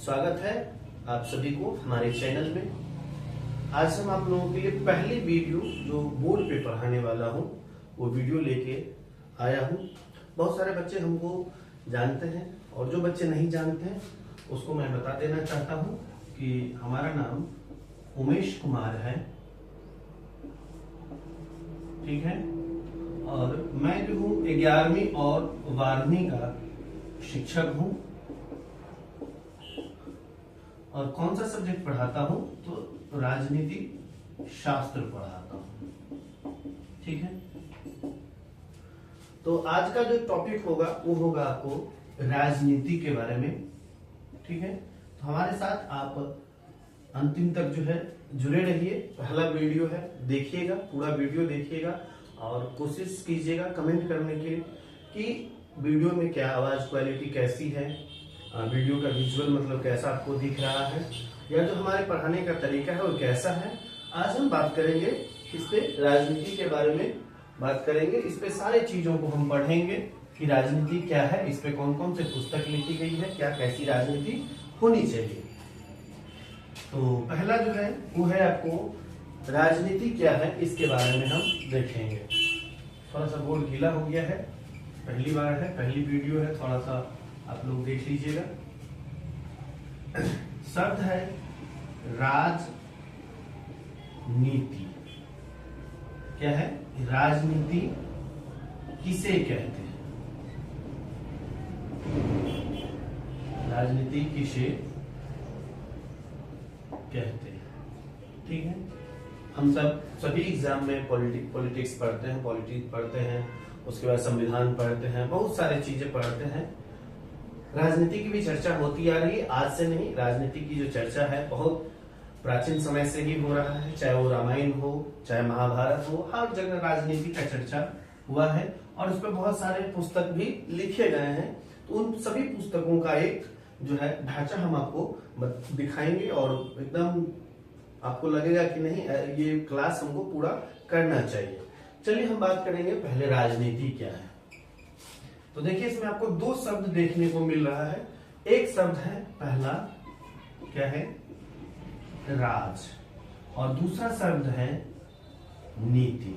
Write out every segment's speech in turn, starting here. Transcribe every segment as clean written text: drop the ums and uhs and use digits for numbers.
स्वागत है आप सभी को हमारे चैनल में। आज हम आप लोगों के लिए पहली वीडियो जो बोर्ड पे पढ़ाने वाला हूँ वो वीडियो लेके आया हूँ। बहुत सारे बच्चे हमको जानते हैं और जो बच्चे नहीं जानते हैं उसको मैं बता देना चाहता हूँ कि हमारा नाम उमेश कुमार है, ठीक है। और मैं जो हूँ 11वीं और 12वीं का शिक्षक हूँ और कौन सा सब्जेक्ट पढ़ाता हूँ तो राजनीति शास्त्र पढ़ाता हूँ, ठीक है। तो आज का जो टॉपिक होगा वो होगा आपको राजनीति के बारे में, ठीक है। तो हमारे साथ आप अंतिम तक जो है जुड़े रहिए। पहला वीडियो है, देखिएगा, पूरा वीडियो देखिएगा और कोशिश कीजिएगा कमेंट करने के लिए कि वीडियो में क्या आवाज क्वालिटी कैसी है, वीडियो का विजुअल मतलब कैसा आपको दिख रहा है, या जो हमारे पढ़ाने का तरीका है वो कैसा है। आज हम बात करेंगे इस पे, राजनीति के बारे में बात करेंगे। इस पे सारे चीजों को हम पढ़ेंगे कि राजनीति क्या है, इस पे कौन कौन से पुस्तक लिखी गई है, क्या कैसी राजनीति होनी चाहिए। तो पहला जो है वो है आपको राजनीति क्या है इसके बारे में हम देखेंगे। थोड़ा सा बोर्ड गीला हो गया है, पहली बार है, पहली वीडियो है, थोड़ा सा आप लोग देख लीजिएगा। शब्द है राजनीति। क्या है राजनीति, किसे कहते हैं, राजनीति किसे कहते हैं, ठीक है। हम सभी एग्जाम में पॉलिटिक्स पढ़ते हैं, पॉलिटिक्स पढ़ते हैं, उसके बाद संविधान पढ़ते हैं, बहुत सारी चीजें पढ़ते हैं। राजनीति की भी चर्चा होती आ रही है, आज से नहीं। राजनीति की जो चर्चा है बहुत प्राचीन समय से ही हो रहा है, चाहे वो रामायण हो चाहे महाभारत हो, हर जगह राजनीति का चर्चा हुआ है और उस पर बहुत सारे पुस्तक भी लिखे गए हैं। तो उन सभी पुस्तकों का एक जो है ढांचा हम आपको दिखाएंगे और एकदम आपको लगेगा कि नहीं ये क्लास हमको पूरा करना चाहिए। चलिए हम बात करेंगे पहले राजनीति क्या है। तो देखिए इसमें आपको दो शब्द देखने को मिल रहा है। एक शब्द है पहला क्या है राज और दूसरा शब्द है नीति।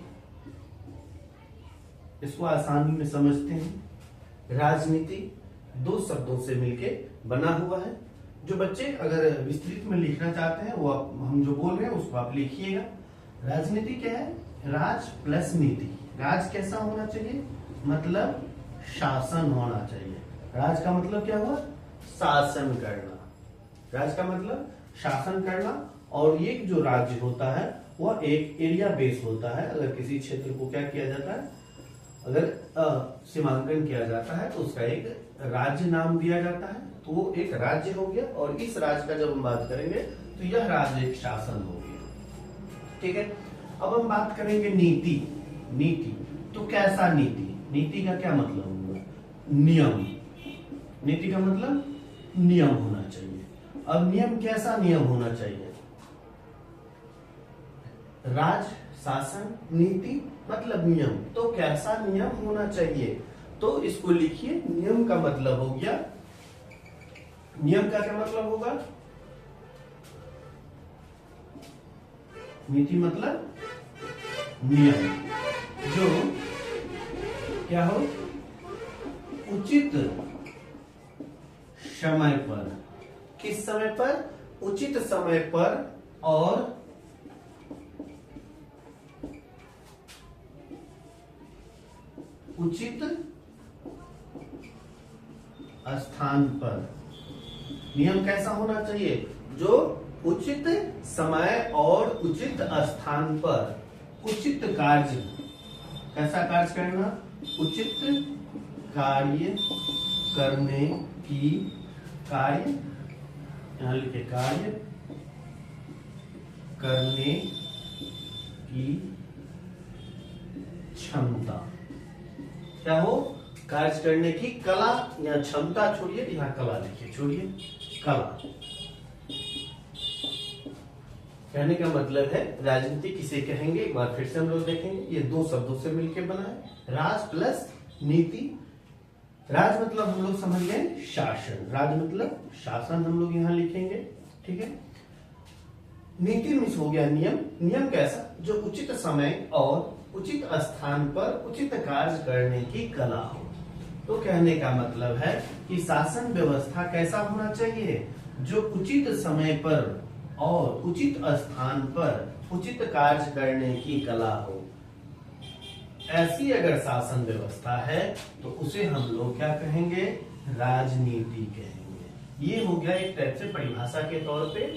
इसको आसानी में समझते हैं। राजनीति दो शब्दों से मिलके बना हुआ है। जो बच्चे अगर विस्तृत में लिखना चाहते हैं वो हम जो बोल रहे हैं उसको आप लिखिएगा। राजनीति क्या है, राज प्लस नीति। राज कैसा होना चाहिए, मतलब शासन होना चाहिए। राज का मतलब क्या हुआ, शासन करना। राज का मतलब शासन करना। और ये जो राज्य होता है वह एक एरिया बेस होता है। अगर किसी क्षेत्र को क्या किया जाता है, अगर सीमांकन किया जाता है तो उसका एक राज्य नाम दिया जाता है, तो वो एक राज्य हो गया। और इस राज्य का जब हम बात करेंगे तो यह राज्य एक शासन हो गया, ठीक है। अब हम बात करेंगे नीति। नीति तो कैसा नीति, नीति का क्या मतलब हुआ, नियम। नीति का मतलब नियम होना चाहिए। अब नियम कैसा नियम होना चाहिए, राज शासन नीति मतलब नियम, तो कैसा नियम होना चाहिए। तो इसको लिखिए, नियम का मतलब हो गया, नियम का क्या मतलब होगा, नीति मतलब नियम, जो क्या हो उचित समय पर, किस समय पर, उचित समय पर और उचित स्थान पर। नियम कैसा होना चाहिए, जो उचित समय और उचित स्थान पर उचित कार्य, कैसा कार्य करना, उचित कार्य करने की, कार्य यहां लिखे, कार्य करने की क्षमता। क्या हो, कार्य करने की कला या क्षमता, छोड़िए यहां कला लिखिए, छोड़िए कला। कहने का मतलब है राजनीति किसे कहेंगे, एक बार फिर से हम लोग देखेंगे। ये दो शब्दों से मिलकर बना है, राज प्लस नीति। राज मतलब हम लोग समझ गए शासन, राज मतलब शासन हम लोग यहां लिखेंगे, ठीक है। नीति मिस हो गया नियम, नियम कैसा, जो उचित समय और उचित स्थान पर उचित कार्य करने की कला हो। तो कहने का मतलब है कि शासन व्यवस्था कैसा होना चाहिए, जो उचित समय पर और उचित स्थान पर उचित कार्य करने की कला हो। ऐसी अगर शासन व्यवस्था है तो उसे हम लोग क्या कहेंगे, राजनीति कहेंगे। ये हो गया एक टाइप से परिभाषा के तौर पे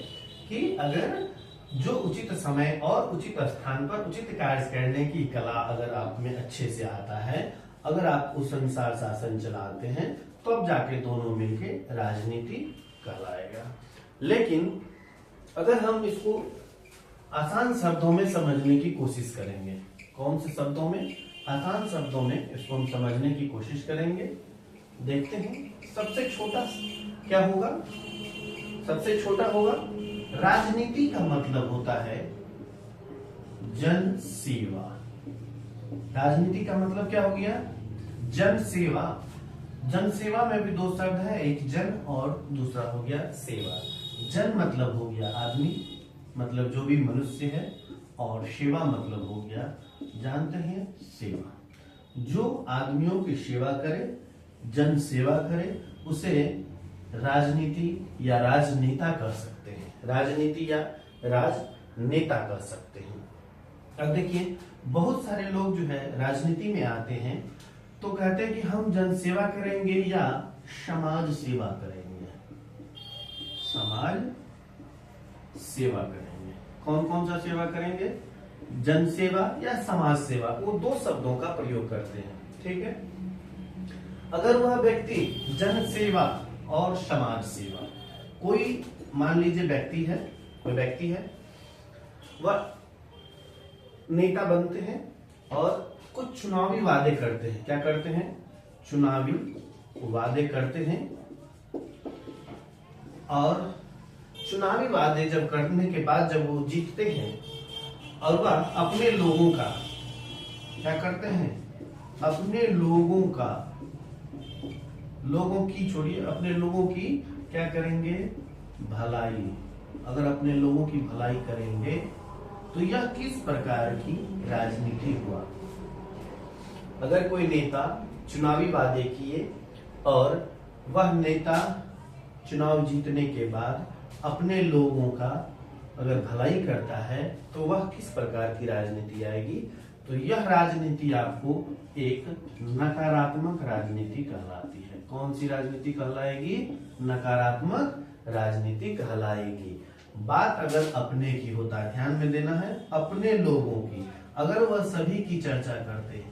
कि अगर जो उचित समय और उचित स्थान पर उचित कार्य करने की कला अगर आप में अच्छे से आता है, अगर आप उस अनुसार शासन चलाते हैं, तो अब जाके दोनों मिलके राजनीति कहलाएगा। लेकिन अगर हम इसको आसान शब्दों में समझने की कोशिश करेंगे, कौन से शब्दों में, आसान शब्दों में इसको हम समझने की कोशिश करेंगे। देखते हैं सबसे छोटा क्या होगा, सबसे छोटा होगा राजनीति का मतलब होता है जन सेवा। राजनीति का मतलब क्या हो गया, जन सेवा। जन सेवा में भी दो शब्द है, एक जन और दूसरा हो गया सेवा। जन मतलब हो गया आदमी, मतलब जो भी मनुष्य है, और सेवा मतलब हो गया, जानते हैं, सेवा। जो आदमियों की सेवा करे, जन सेवा करे, उसे राजनीति या राजनेता कह सकते हैं, राजनीति या राजनेता कह सकते हैं। अब देखिए बहुत सारे लोग जो है राजनीति में आते हैं तो कहते हैं कि हम जन सेवा करेंगे या समाज सेवा करेंगे, समाज सेवा करेंगे। कौन कौन सा सेवा करेंगे, जन सेवा या समाज सेवा, वो दो शब्दों का प्रयोग करते हैं, ठीक है। अगर वह व्यक्ति जन सेवा और समाज सेवा, कोई मान लीजिए व्यक्ति है, कोई व्यक्ति है, वह नेता बनते हैं और कुछ चुनावी वादे करते हैं। क्या करते हैं, चुनावी वादे करते हैं, और चुनावी वादे जब करने के बाद जब वो जीतते हैं और वह अपने लोगों का क्या करते हैं, अपने लोगों का, लोगों की छोड़िए, अपने लोगों की क्या करेंगे, भलाई। अगर अपने लोगों की भलाई करेंगे तो यह किस प्रकार की राजनीति हुआ। अगर कोई नेता चुनावी वादे किए और वह नेता चुनाव जीतने के बाद अपने लोगों का अगर भलाई करता है तो वह किस प्रकार की राजनीति आएगी, तो यह राजनीति आपको एक नकारात्मक राजनीति कहलाती है। कौन सी राजनीति कहलाएगी, नकारात्मक राजनीति कहलाएगी। बात अगर अपने की होता है, ध्यान में देना है, अपने लोगों की, अगर वह सभी की चर्चा करते,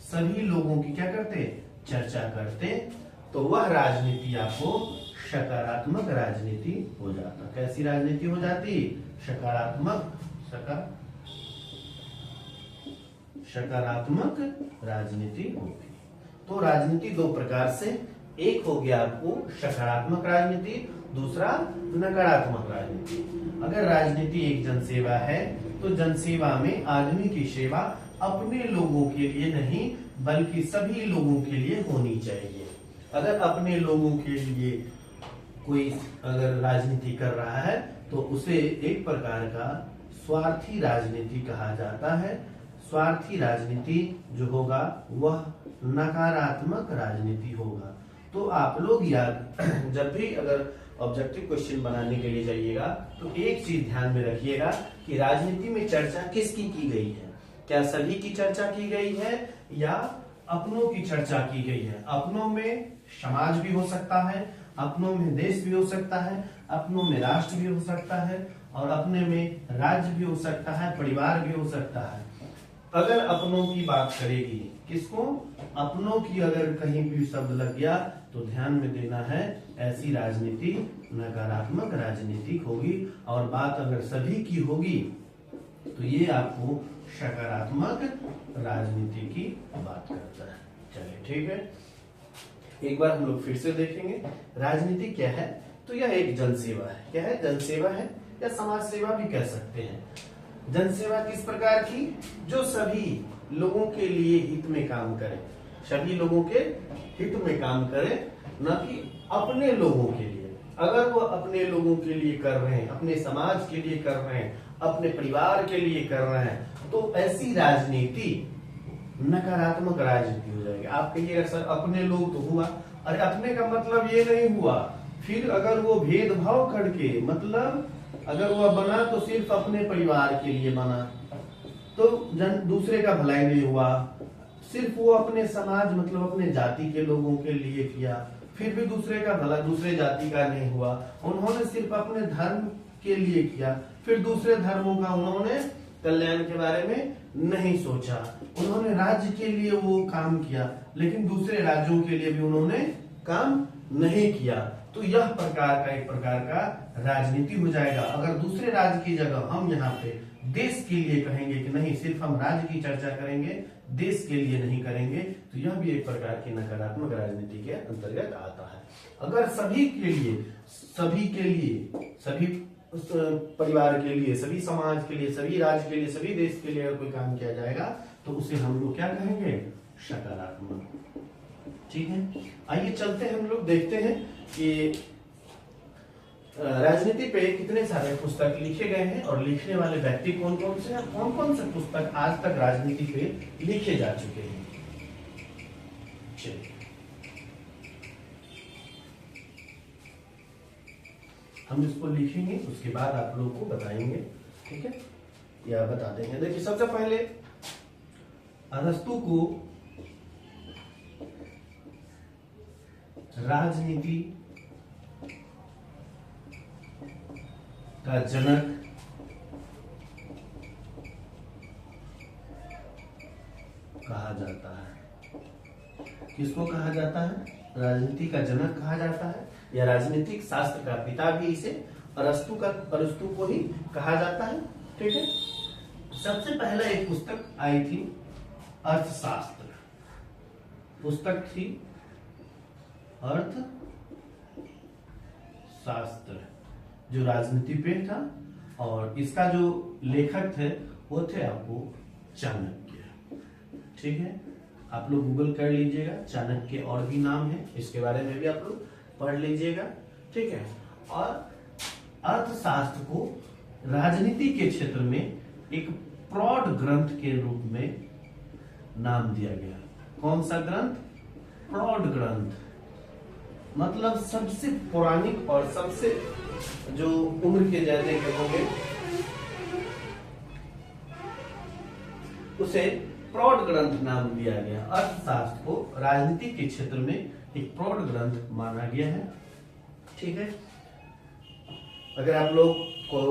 सभी लोगों की क्या करते, चर्चा करते, तो वह राजनीति आपको सकारात्मक राजनीति हो जाता। कैसी राजनीति हो जाती, सकारात्मक, सकारात्मक राजनीति होगी। तो राजनीति दो प्रकार से, एक हो गया आपको सकारात्मक राजनीति, दूसरा नकारात्मक राजनीति। अगर राजनीति एक जनसेवा है तो जनसेवा में आदमी की सेवा अपने लोगों के लिए नहीं बल्कि सभी लोगों के लिए होनी चाहिए। अगर अपने लोगों के लिए कोई अगर राजनीति कर रहा है तो उसे एक प्रकार का स्वार्थी राजनीति कहा जाता है। स्वार्थी राजनीति जो होगा वह नकारात्मक राजनीति होगा। तो आप लोग याद, जब भी अगर ऑब्जेक्टिव क्वेश्चन बनाने के लिए जाइएगा तो एक चीज ध्यान में रखिएगा कि राजनीति में चर्चा किसकी की गई है, क्या सभी की चर्चा की गई है या अपनों की चर्चा की गई है। अपनों में समाज भी हो सकता है, अपनों में देश भी हो सकता है, अपनों में राष्ट्र भी हो सकता है, और अपने में राज्य भी हो सकता है, परिवार भी हो सकता है। अगर अपनों की बात करेगी, किसको, अपनों की अगर कहीं भी शब्द लग गया तो ध्यान में देना है ऐसी राजनीति नकारात्मक राजनीति होगी, और बात अगर सभी की होगी तो ये आपको सकारात्मक राजनीति की बात करता है। चलिए ठीक है, एक बार हम लोग फिर से देखेंगे राजनीति क्या है। तो यह एक जनसेवा है। क्या है, जनसेवा है या समाज सेवा भी कह सकते हैं। जनसेवा किस प्रकार की, जो सभी लोगों के लिए हित में काम करे। सभी लोगों के हित में काम करे, न कि अपने लोगों के लिए। अगर वो अपने लोगों के लिए कर रहे हैं, अपने समाज के लिए कर रहे हैं, अपने परिवार के लिए कर रहे हैं, तो ऐसी राजनीति नकारात्मक राजनीति हो जाएगी। आप कहिएगा सर अपने लोग तो हुआ, अरे अपने का मतलब ये नहीं हुआ, फिर अगर वो भेदभाव करके, मतलब अगर वह बना तो सिर्फ अपने परिवार के लिए बना, तो दूसरे का भलाई नहीं हुआ। सिर्फ वो अपने समाज मतलब अपने जाति के लोगों के लिए किया, फिर भी दूसरे का भला दूसरे जाति का नहीं हुआ। उन्होंने सिर्फ अपने धर्म के लिए किया, फिर दूसरे धर्मों का उन्होंने कल्याण के बारे में नहीं सोचा। उन्होंने राज्य के लिए वो काम किया, लेकिन दूसरे राज्यों के लिए भी उन्होंने काम नहीं किया। तो यह प्रकार का एक प्रकार का राजनीति हो जाएगा। अगर दूसरे राज्य की जगह हम यहाँ पे देश के लिए कहेंगे कि नहीं, सिर्फ हम राज्य की चर्चा करेंगे, देश के लिए नहीं करेंगे, तो यह भी एक प्रकार की नकारात्मक राजनीति के अंतर्गत आता है। अगर सभी के लिए, सभी परिवार के लिए, सभी समाज के लिए, सभी राज्य के लिए, सभी देश के लिए अगर कोई काम किया जाएगा तो उसे हम लोग क्या कहेंगे? सकारात्मक। ठीक है, आइए चलते हैं, हम लोग देखते हैं कि राजनीति पे कितने सारे पुस्तक लिखे गए हैं और लिखने वाले व्यक्ति कौन कौन से हैं, कौन कौन से पुस्तक आज तक राजनीति पे लिखे जा चुके हैं। चलिए हम इसको लिखेंगे, उसके बाद आप लोगों को बताएंगे, ठीक है, या बता देंगे। देखिए सबसे पहले अरस्तु को राजनीति का जनक कहा जाता है। किसको कहा जाता है? राजनीति का जनक कहा जाता है, या राजनीतिक शास्त्र का पिता भी इसे अरस्तु को ही कहा जाता है। ठीक है, सबसे पहला एक पुस्तक आई थी अर्थशास्त्र, पुस्तक थी अर्थशास्त्र, जो राजनीति पे था, और इसका जो लेखक थे वो थे आपको चाणक्य। ठीक है, आप लोग गूगल कर लीजिएगा, चाणक्य और भी नाम है, इसके बारे में भी आप लोग पढ़ लीजिएगा। ठीक है, और अर्थशास्त्र को राजनीति के क्षेत्र में एक प्रौढ़ ग्रंथ के रूप में नाम दिया गया। कौन सा ग्रंथ? प्रौढ़ ग्रंथ, मतलब सबसे पौराणिक और सबसे जो उम्र के ज्यादा के होंगे उसे प्रौढ़ ग्रंथ नाम दिया गया। अर्थशास्त्र को राजनीति के क्षेत्र में एक प्रौढ़ ग्रंथ माना गया है। ठीक है, अगर आप लोग को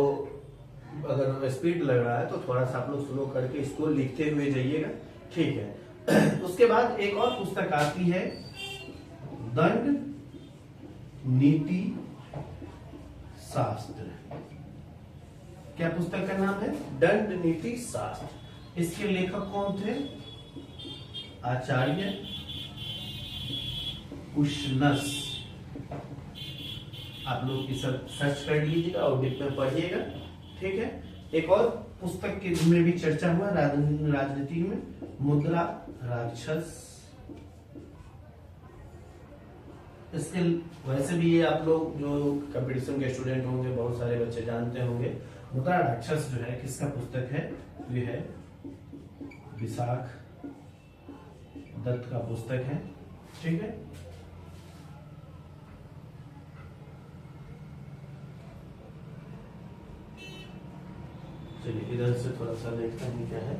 अगर स्पीड लग रहा है तो थोड़ा सा आप लोग स्लो करके इसको लिखते हुए जाइएगा। ठीक है, उसके बाद एक और पुस्तक आती है दंड नीति शास्त्र। क्या पुस्तक का नाम है? दंड नीति शास्त्र। इसके लेखक कौन थे? आचार्य उशनस। आप लोग इसे सर्च कर लीजिएगा और डिप में पढ़िएगा। ठीक है, एक और पुस्तक के में भी चर्चा हुआ राजनीति में, मुद्रा राक्षस। इसके वैसे भी ये आप लोग जो कंपटीशन के स्टूडेंट होंगे, बहुत सारे बच्चे जानते होंगे। मुद्रा राक्षस जो है किसका पुस्तक है? ये है विशाख दत्त का पुस्तक है। ठीक है, चलिए इधर से थोड़ा सा देखते हैं क्या है।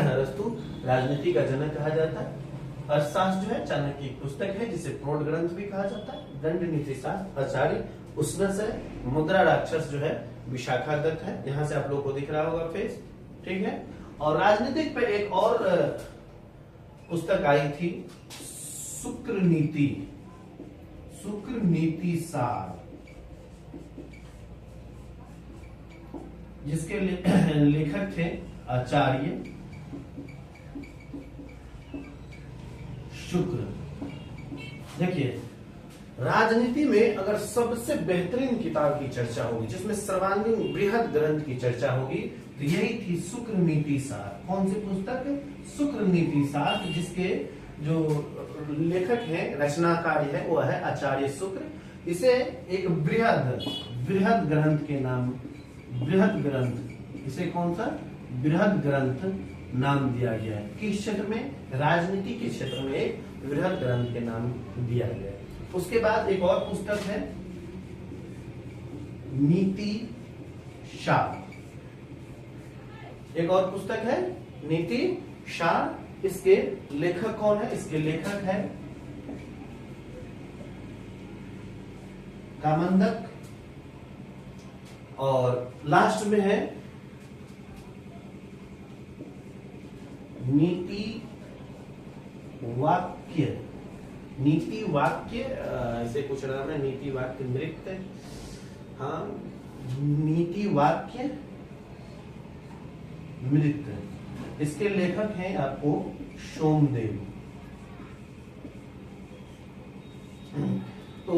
अरस्तु राजनीति का जनक कहा जाता है। अर्थशास्त्र जो है चाणक्य की पुस्तक है, जिसे प्रौढ़ ग्रंथ भी कहा जाता है। दंड नीति शास्त्र आचार्य उशनस है। मुद्रा राक्षस जो है विशाखा दत्त है, यहाँ से आप लोग को दिख रहा होगा फेस। ठीक है, और राजनीतिक पे एक और पुस्तक आई थी शुक्र नीति सार, जिसके लेखक थे आचार्य शुक्र। देखिए राजनीति में अगर सबसे बेहतरीन किताब की चर्चा होगी, जिसमें सर्वांगीण बृहद ग्रंथ की चर्चा होगी, तो यही थी शुक्र नीति सार। कौन सी पुस्तक? शुक्र नीति सार, जिसके जो लेखक है, रचनाकार है, वो है आचार्य शुक्र। इसे एक बृहद ग्रंथ के नाम, बृहद ग्रंथ, इसे कौन सा बृहद ग्रंथ नाम दिया गया है। किस क्षेत्र में, राजनीति के क्षेत्र में एक बृहद ग्रंथ के नाम दिया गया है। उसके बाद एक और पुस्तक है नीति शास्त्र, एक और पुस्तक है नीति शास्त्र। इसके लेखक कौन है, इसके लेखक है कामंदक। और लास्ट में है नीति वाक्य, नीति वाक्य इसे कुछ नाम है, नीति वाक्य नृत्य, हाँ नीति वाक्य नृत्य। इसके लेखक हैं आपको सोमदेव। तो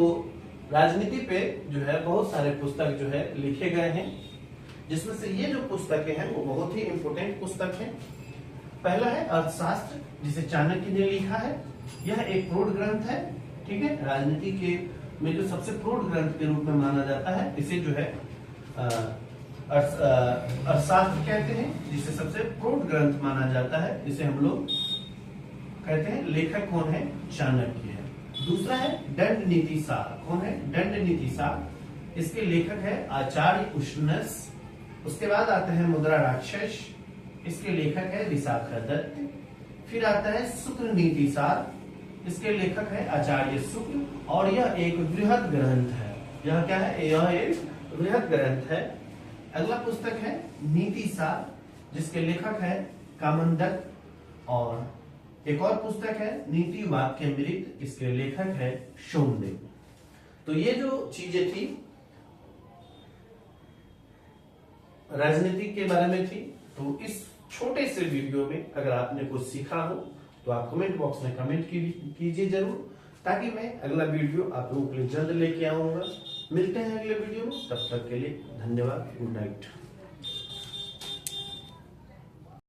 राजनीति पे जो है बहुत सारे पुस्तक जो है लिखे गए हैं, जिसमें से ये जो पुस्तकें हैं वो बहुत ही इंपोर्टेंट पुस्तक है। पहला है अर्थशास्त्र, जिसे चाणक्य ने लिखा है। यह एक प्रौढ़ ग्रंथ है, ठीक है, राजनीति के में जो सबसे प्रौढ़ ग्रंथ के रूप में माना जाता है। इसे जो है अर्थशास्त्र कहते हैं, जिसे सबसे प्रौढ़ ग्रंथ माना जाता है। इसे हम लोग कहते हैं, लेखक कौन है, चाणक्य है। दूसरा है दंड नीति सार, कौन है, दंड नीति सार। इसके लेखक है आचार्य उशनस। उसके बाद आता है मुद्रा राक्षस, इसके लेखक है विशाखा दत्त। फिर आता है शुक्र नीति सार, इसके लेखक है आचार्य शुक्र। और यह एक बृहद ग्रंथ है। यह क्या है, यह एक बृहद ग्रंथ है। अगला पुस्तक है नीति सार, जिसके लेखक है कामंदक। और एक और पुस्तक है नीति वाक्यामृत, इसके लेखक है सोमदेव। तो ये जो चीजें थी राजनीति के बारे में थी। तो इस छोटे से वीडियो में अगर आपने कुछ सीखा हो तो आप कमेंट बॉक्स में कमेंट कीजिए जरूर, ताकि मैं अगला वीडियो आप लोगों के लिए जल्द लेके आऊंगा। मिलते हैं अगले वीडियो में, तब तक के लिए धन्यवाद, गुड नाइट।